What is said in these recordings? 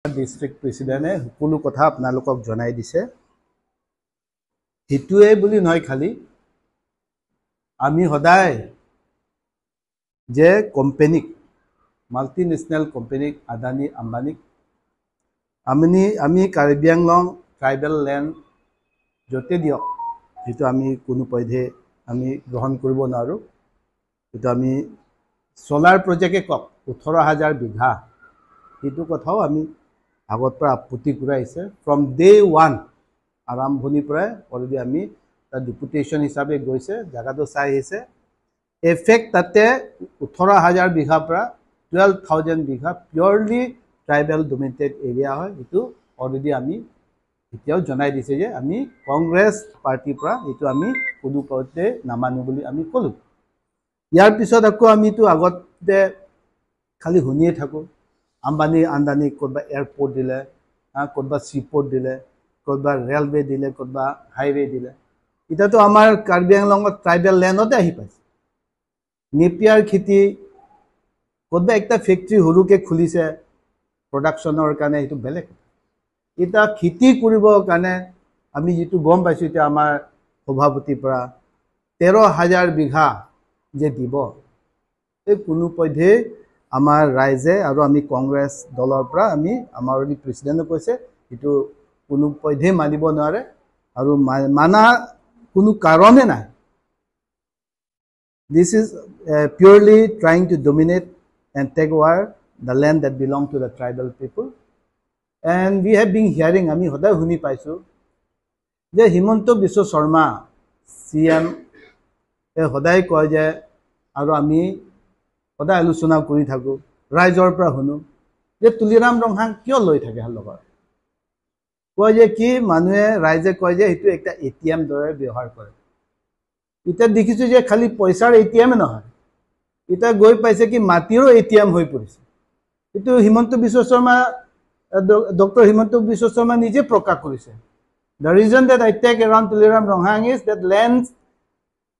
District প্ৰেচিডেণ্টে সকলো কথা আপোনালোকক জনাই দিছে হিতুৱে বুলি নহয় খালি আমি সদায় যে কোম্পানীক মাল্টিনেশনাল কোম্পানীক আদানী আম্বানীক আমি কাৰ্বি আংলং ট্ৰাইবেল লেণ্ড য'তে দিয়ক সেইটো আমি কোনো পধ্যে আমি গ্ৰহণ কৰিব নোৱাৰোঁ সেইটো আমি সোলাৰ প্ৰজেক্টে কওক 18,000 বিঘা সেইটো কথাও আমি আগত পৰা আপত্তি কৰি আহিছে ফ্ৰম ডে 1 আৰম্ভণিৰ পৰা অলৰেডি আমি ডিপুটেশ্যন হিচাপে গৈছে জায়গাটো চাই আহিছে এফেক্ট তাতে 18,000 বিঘাৰ পৰা 12,000 বিঘা পিয়ৰলি ট্ৰাইবেল ডমিনেটেড এৰিয়া হয় এইটো অলৰেডি আমি এতিয়াও জনাই দিছে যে আমি কংগ্ৰেছ পাৰ্টিৰ পৰা এইটো আমি কোনো পথে নামানো বুলি আমি ক'লোঁ ইয়াৰ পিছত আকৌ আমিতো আগতে খালি শুনিয়ে থাকোঁ আম্বানী আদানী ক'ৰবা এয়াৰপোৰ্ট দিলে ক'ৰবা চিপোৰ্ট দিলে ক'ৰবা ৰেলৱে দিলে ক'ৰবা হাইৱে দিলে এতিয়াতো আমাৰ কাৰ্বি আংলঙত ট্ৰাইবেল লেণ্ডতে আহি পাইছে নেপিয়াৰ খেতি ক'ৰবা একটা ফেক্টৰী সৰুকৈ খুলিছে প্ৰডাকশ্যনৰ কাৰণে সেইটো বেলেগ এতিয়া খেতি কৰিবৰ কাৰণে আমি যিটো গম পাইছোঁ এতিয়া আমাৰ সভাপতিৰ পৰা 13,000 বিঘা যে দিব এই কোনো পধ্যে আমাৰ ৰাইজে আৰু আমি কংগ্ৰেছ দলৰ পৰা আমি আমাৰ প্ৰেচিডেণ্টে কৈছে এইটো কোনো পধ্যে মানিব নোৱাৰে আৰু মানা কোনো কাৰণে নাই this is purely trying to dominate and take over the land that belong to the tribal people and we have been hearing আমি সদায় শুনি পাইছোঁ যে হিমন্ত বিশ্ব শৰ্মা CM সদায় কয় যে আৰু আমি সদায় আলোচনা কৰি থাকোঁ ৰাইজৰ পৰা শুনো যে তুলিৰাম ৰংহাং কিয় লৈ থাকে লগত কয় যে কি মানুহে ৰাইজে কয় যে সেইটো একটা ATM দৰে ব্যৱহাৰ কৰে এতিয়া দেখিছোঁ যে খালি পইচাৰ ATM নহয় এতিয়া গৈ পাইছে কি মাটিৰো ATM হৈ পৰিছে এইটো হিমন্ত বিশ্ব শৰ্মা ডক্টৰ হিমন্ত বিশ্ব শৰ্মা নিজে প্ৰকাশ কৰিছে the reason that I take around Tuliram Ronghang is that lands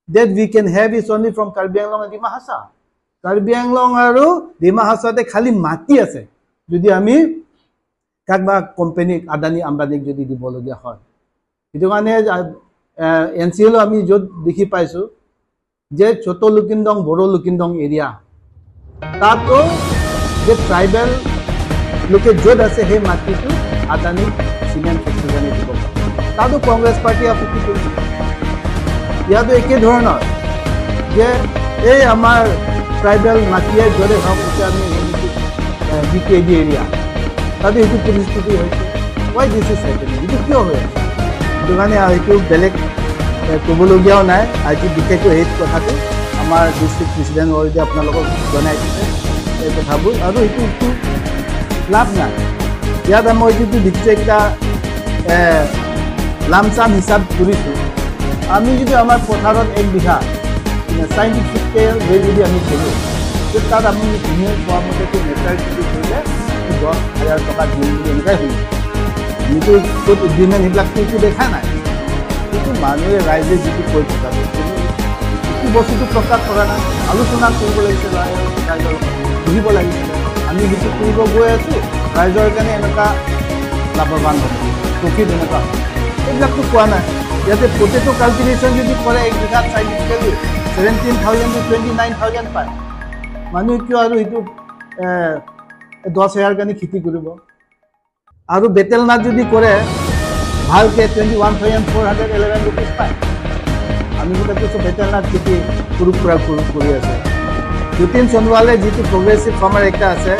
that we can have is only from Karbi Anglong and Dima Hasa Karbi Anglong aru Dima Hasa te khali mati ase jodi ami kakba company adani ambani jodi dibologia hoy etu kane NCL ami jod dekhi paisu je choto lukindong boro lukindong area tato je tribal loke jod ase he mati tu adani cement factory gane dibo তাতো Congress party আপত্তি কৰিছে ইয়াতো একে ধৰণৰ যে এই আমাৰ tribal মাটিয়ে জৰে হওক এতিয়া আমি BKD এৰিয়া তাতে এইটো পৰিস্থিতি হৈছে ৱাই দিছ ইজ হেপেনিং এইটো কিয় হৈ আছে সেইটো কাৰণে এইটো বেলেগ ক'বলগীয়াও নাই আজি বিশেষকৈ এই কথাটো আমাৰ ডিষ্ট্ৰিক্ট প্ৰেচিডেণ্ট অলৰেডি আপোনালোকক জনাই দিছে এই কথাবোৰ আৰু এইটো লাভ নাই ইয়াত মই যিটো দেখিছোঁ একটা লামচাম হিসাব কৰিছোঁ আমি যদি আমাৰ পথাৰত 1 বিঘা সাইণ্টিফিক ৱে যদি আমি খেলোঁ তাত আমি ধুনীয়া কোৱা মতে নেচাৰ খেতি কৰিলে 10,000 টকা দিম বুলি এনেকুৱাই শুনিছোঁ আমিতো ক'ত এগ্ৰিমেণ্ট সেইবিলাকতো একো দেখা নাই কিন্তু মানুহে ৰাইজে যিটো কৈ থকা এইটো বস্তুটো প্ৰকাশ কৰা নাই আলোচনা কৰিব লাগিছিল ৰাইজৰ বুজিব লাগিছিলে আমি যিটো কৰিব গৈ আছোঁ ৰাইজৰ কাৰণে এনেকুৱা লাভৱান হ'ব প্ৰফিট এনেকুৱা এইবিলাকতো কোৱা নাই ইয়াতে পটেটো কাল্টিভেশ্যন যদি কৰে 1 বিঘাত চাইণ্টিফিকেলি 17,000 to 29,000 পায় মানুহে কিয় আৰু এইটো 10,000 কাৰণে খেতি কৰিব আৰু বেটেলনাথ যদি কৰে ভালকৈ 21,411 rupees পায় আমি যেতিয়াতো বেটেলনাথ খেতি সৰু সুৰা কৰি আছে যতীন সোণোৱালে যিটো প্ৰগ্ৰেছিভ ফাৰ্মাৰ একটা আছে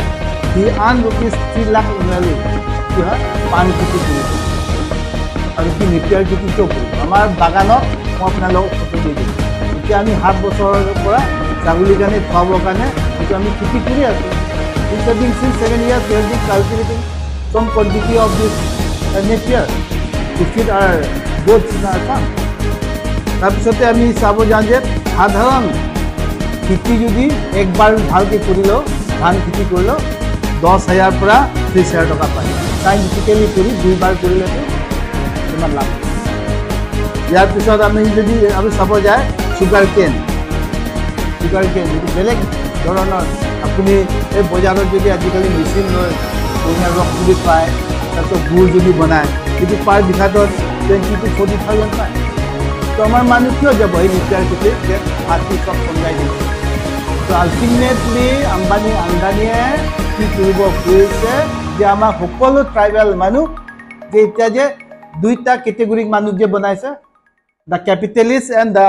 সি rupees 3 লাখ এনুৱেলি কি হয় পাণ খেতি কৰিছে আৰু কি নেপিয়াৰ খেতি কিয় কৰিব আমাৰ বাগানত মই আপোনালোকক ফটো দি দিম এতিয়া আমি 7 বছৰৰ পৰা ছাগলীৰ কাৰণে খুৱাবৰ কাৰণে এইটো আমি খেতি কৰি আছোঁ it's being since 7 years we have been cultivating some quantity of this napier to feed our goats in our farm তাৰপিছতে আমি চাব যাওঁ যে সাধাৰণ খেতি যদি একবাৰ ভালকৈ কৰিলেও ধান খেতি কৰিলেও 10,000 পৰা 30,000 টকা পায় সাইণ্টিফিকেলি কৰি 2বাৰ কৰিলেতো কিমান লাভ ইয়াৰ পিছত আমি যদি আৰু চাব যায় সুগাৰ কেন এইটো বেলেগ ধৰণৰ আপুনি এই বজাৰত যদি আজিকালি মেচিন লৈ কুঁহিয়াৰ ৰস বুলি পায়, তাৰপিছত গুড় যদি বনায় সেইটো পাৰ বিঘাত 20,000 to 40,000 পায়। তো আমাৰ মানুহ কিয় যাব এই লিটাৰ খেতিত যে মাটি চব কমাই দিব। তো আল্টিমেটলি আম্বানী আন্দানীয়ে কি কৰিব খুজিছে যে আমাৰ সকলো ট্ৰাইবেল মানুহ যে এতিয়া যে দুইটা কেটেগৰীক মানুহ যে বনাইছে, the capitalist and the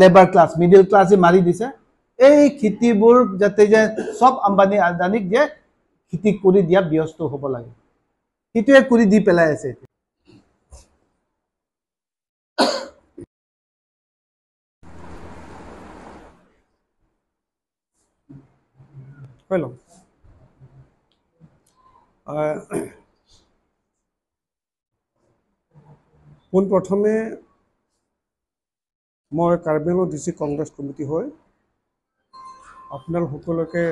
labour class, middle ক্লাছে মাৰি দিছে। এই খেতিবোৰ যাতে যে চব আম্বানী আদানীক যে খেতি কৰি দিয়া ব্যস্ত হ'ব লাগে, সেইটোৱে কৰি দি পেলাই আছে। পোনপ্ৰথমে মই কাৰ্বি আংলং ডিষ্ট্ৰিক্ট কংগ্ৰেছ কমিটি হৈ আপোনালোক সকলোকে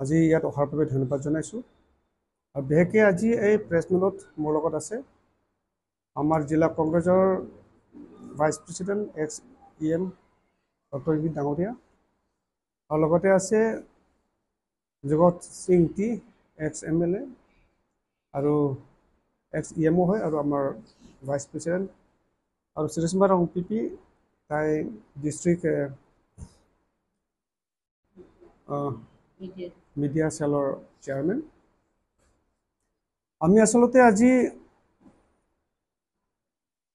আজি ইয়াত অহাৰ বাবে ধন্যবাদ জনাইছোঁ। আৰু বিশেষকৈ আজি এই প্ৰেছ মিটত মোৰ লগত আছে আমাৰ জিলা কংগ্ৰেছৰ vice president ex EM doctor EB ডাঙৰীয়া, আৰু লগতে আছে জগত সিং টি এক্স MLA আৰু এক্স EMO হয় আৰু আমাৰ ভাইচ প্ৰেছিডেণ্ট, আৰু শ্ৰীস্মা ৰং PP তাই ডিষ্ট্ৰিক্ট মিডিয়া চেলৰ চেয়াৰমেন। আমি আচলতে আজি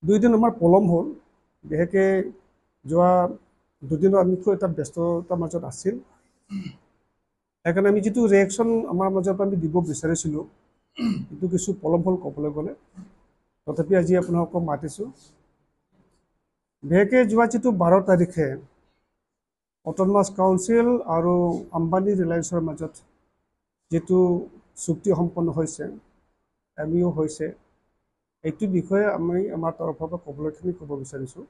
2 দিন আমাৰ পলম হ'ল, বিশেষকৈ যোৱা 2 দিনৰ আমি খুব এটা ব্যস্ততাৰ মাজত আছিল। সেইকাৰণে আমি যিটো ৰিয়েকশ্যন আমাৰ মাজত আমি দিব বিচাৰিছিলোঁ সেইটো কিছু পলম হ'ল ক'বলৈ গ'লে। তথাপি আজি আপোনালোকক মাতিছোঁ। বিশেষকৈ যোৱা যিটো 12 তাৰিখে অট'নমাছ কাউন্সিল আৰু আম্বানী ৰিলায়েন্সৰ মাজত যিটো চুক্তি সম্পন্ন হৈছে, MOU হৈছে, এইটো বিষয়ে আমি আমাৰ তৰফৰ পৰা ক'বলৈখিনি ক'ব বিচাৰিছোঁ।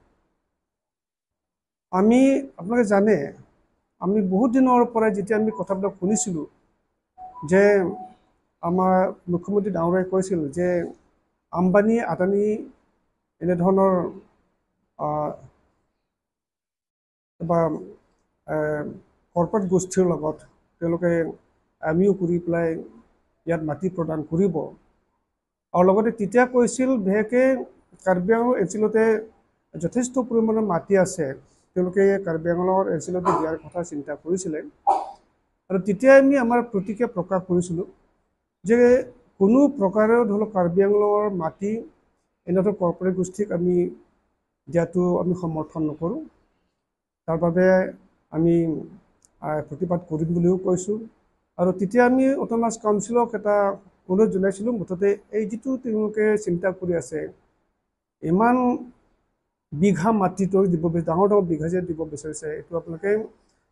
আমি আপোনালোকে জানে আমি বহুত দিনৰ পৰা যেতিয়া আমি কথাবিলাক শুনিছিলোঁ যে আমাৰ মুখ্যমন্ত্ৰী ডাঙৰীয়াই কৈছিল যে আম্বানী আদানী এনেধৰণৰ বা কৰ্পৰেট গোষ্ঠীৰ লগত তেওঁলোকে MOU কৰি পেলাই ইয়াত মাটি প্ৰদান কৰিব। আৰু লগতে তেতিয়া কৈছিল বিশেষকৈ কাৰ্বি আংলং অঞ্চলতে যথেষ্ট পৰিমাণৰ মাটি আছে, তেওঁলোকে কাৰ্বি আংলঙৰ অঞ্চলতে দিয়াৰ কথা চিন্তা কৰিছিলে। আৰু তেতিয়া আমি আমাৰ প্ৰতিক্ৰিয়া প্ৰকাশ কৰিছিলোঁ যে কোনো প্ৰকাৰেও ধৰি লওক কাৰ্বি আংলঙৰ মাটি এনেধৰণৰ কৰ্পৰেট গোষ্ঠীক আমি দিয়াটো আমি সমৰ্থন নকৰোঁ। তাৰ বাবে আমি প্ৰতিবাদ কৰিম বুলিও কৈছোঁ। আৰু তেতিয়া আমি অট'নমাছ কাউন্সিলক এটা অনুৰোধ জনাইছিলোঁ, মুঠতে এই যিটো তেওঁলোকে চিন্তা কৰি আছে ইমান বিঘা মাটি দিব ডাঙৰ ডাঙৰ বিঘা যে দিব বিচাৰিছে, এইটো আপোনালোকে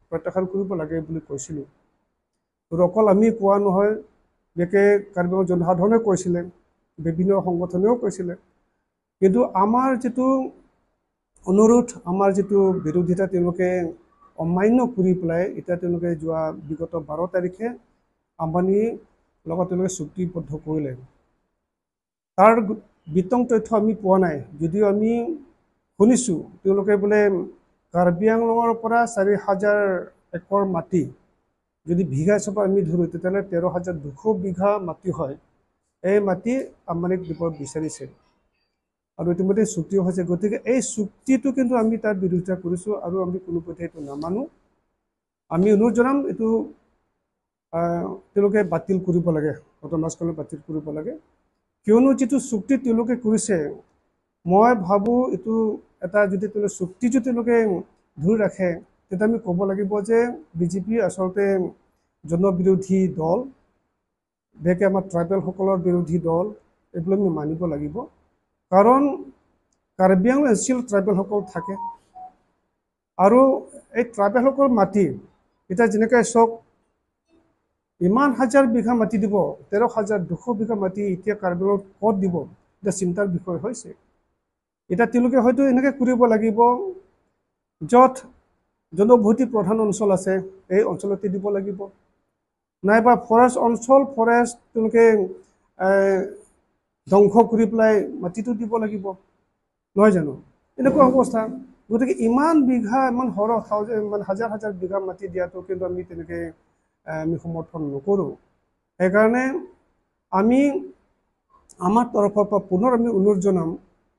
প্ৰত্যাখ্যান কৰিব লাগে বুলি কৈছিলোঁ। আৰু অকল আমি কোৱা নহয়, বিশেষকৈ কাৰ্বি আংলং জনসাধাৰণে কৈছিলে, বিভিন্ন সংগঠনেও কৈছিলে। কিন্তু আমাৰ যিটো অনুৰোধ, আমাৰ যিটো বিৰোধিতা তেওঁলোকে অমান্য কৰি পেলাই এতিয়া তেওঁলোকে যোৱা বিগত 12 তাৰিখে আম্বানীৰ লগত তেওঁলোকে চুক্তিবদ্ধ কৰিলে। তাৰ বিতং তথ্য আমি পোৱা নাই, যদিও আমি শুনিছোঁ তেওঁলোকে বোলে কাৰ্বি আংলঙৰ পৰা 4,000 একৰ মাটি যদি বিঘা হিচাপে আমি ধৰোঁ তেতিয়াহ'লে 13,200 বিঘা মাটি হয়, এই মাটি আম্বানীক দিব বিচাৰিছে আৰু ইতিমধ্যে চুক্তিও হৈছে। গতিকে এই চুক্তিটো কিন্তু আমি তাৰ বিৰোধিতা কৰিছোঁ আৰু আমি কোনোপধ্যে এইটো নামানো। আমি অনুৰোধ জনাম এইটো তেওঁলোকে বাতিল কৰিব লাগে, অট'নমাছ কাউন্সিলে বাতিল কৰিব লাগে। কিয়নো যিটো চুক্তি তেওঁলোকে কৰিছে, মই ভাবোঁ এইটো এটা যদি তেওঁলোকে চুক্তি যদি তেওঁলোকে ধৰি ৰাখে তেতিয়া আমি ক'ব লাগিব যে BJP আচলতে জনবিৰোধী দল, বিশেষকৈ আমাৰ ট্ৰাইবেলসকলৰ বিৰোধী দল, এইবিলাক আমি মানিব লাগিব। কাৰণ কাৰ্বি আংলং এছচিএল ট্ৰাইবেলসকল থাকে আৰু এই ট্ৰাইবেলসকল মাটি এতিয়া যেনেকৈ চাওক ইমান হাজাৰ বিঘা মাটি দিব, 13,200 বিঘা মাটি এতিয়া কাৰ্বি আংলঙত ক'ত দিব, এতিয়া চিন্তাৰ বিষয় হৈছে। এতিয়া তেওঁলোকে হয়তো এনেকৈ কৰিব লাগিব য'ত জনবসতি প্ৰধান অঞ্চল আছে এই অঞ্চলতে দিব লাগিব, নাইবা ফৰেষ্ট অঞ্চল, ফৰেষ্ট তেওঁলোকে ধ্বংস কৰি পেলাই মাটিটো দিব লাগিব, নহয় জানো? এনেকুৱা অৱস্থা। গতিকে ইমান বিঘা ইমান সৰহ হাজাৰ হাজাৰ বিঘা মাটি দিয়াটো কিন্তু আমি তেনেকৈ আমি সমৰ্থন নকৰোঁ সেইকাৰণে আমি আমাৰ তৰফৰ পৰা পুনৰ আমি অনুৰোধ জনাম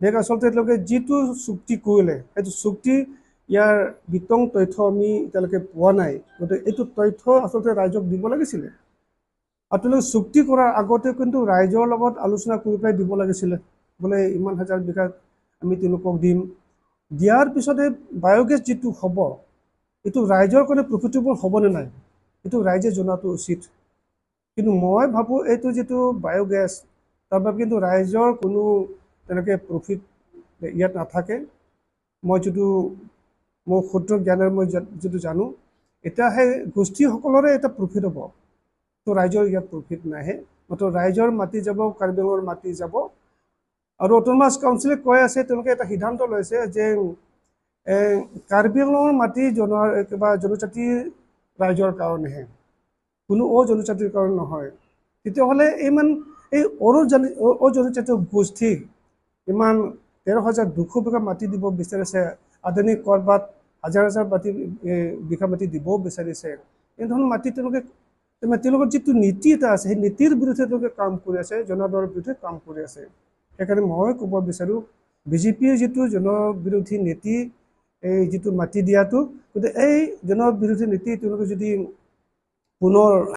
যে আচলতে তেওঁলোকে যিটো চুক্তি কৰিলে সেইটো চুক্তি ইয়াৰ বিতং তথ্য আমি এতিয়ালৈকে পোৱা নাই গতিকে এইটো তথ্য আচলতে ৰাইজক দিব লাগিছিলে আৰু তেওঁলোকে চুক্তি কৰাৰ আগতে কিন্তু ৰাইজৰ লগত আলোচনা কৰি পেলাই দিব লাগিছিলে বোলে ইমান হাজাৰ বিঘা আমি তেওঁলোকক দিম দিয়াৰ পিছতে বায়োগেছ যিটো হ'ব এইটো ৰাইজৰ কাৰণে প্ৰফিটেবল হ'বনে নাই এইটো ৰাইজে জনাটো উচিত কিন্তু মই ভাবোঁ এইটো যিটো বায়োগেছ তাৰ বাবে কিন্তু ৰাইজৰ কোনো তেনেকৈ প্ৰফিট ইয়াত নাথাকে মই যিটো মোৰ ক্ষুদ্ৰ জ্ঞানেৰে মই যিটো জানো এতিয়া সেই গোষ্ঠীসকলৰে এটা প্ৰফিট হ'ব তো ৰাইজৰ ইয়াত প্ৰফিট নাহে মাত্ৰ ৰাইজৰ মাটি যাব কাৰ্বি আংলঙৰ মাটি যাব আৰু অট'নমাছ কাউন্সিলে কৈ আছে তেওঁলোকে এটা সিদ্ধান্ত লৈছে যে কাৰ্বি আংলঙৰ মাটি কিবা জনজাতিৰ ৰাইজৰ কাৰণেহে কোনো অজনজাতিৰ কাৰণে নহয় তেতিয়াহ'লে ইমান এই অজনজাতীয় গোষ্ঠী ইমান 13,200 বিঘা মাটি দিব বিচাৰিছে আধুনিক ক'ৰবাত হাজাৰ হাজাৰ বিঘা মাটি দিবও বিচাৰিছে এনেধৰণৰ মাটি তেওঁলোকৰ যিটো নীতি এটা আছে সেই নীতিৰ বিৰুদ্ধে তেওঁলোকে কাম কৰি আছে জনসাধাৰণৰ বিৰুদ্ধে কাম কৰি আছে সেইকাৰণে মই ক'ব বিচাৰোঁ বিজেপিৰ যিটো জনবিৰোধী নীতি এই যিটো মাটি দিয়াটো গতিকে এই জনবিৰোধী নীতি তেওঁলোকে যদি পুনৰ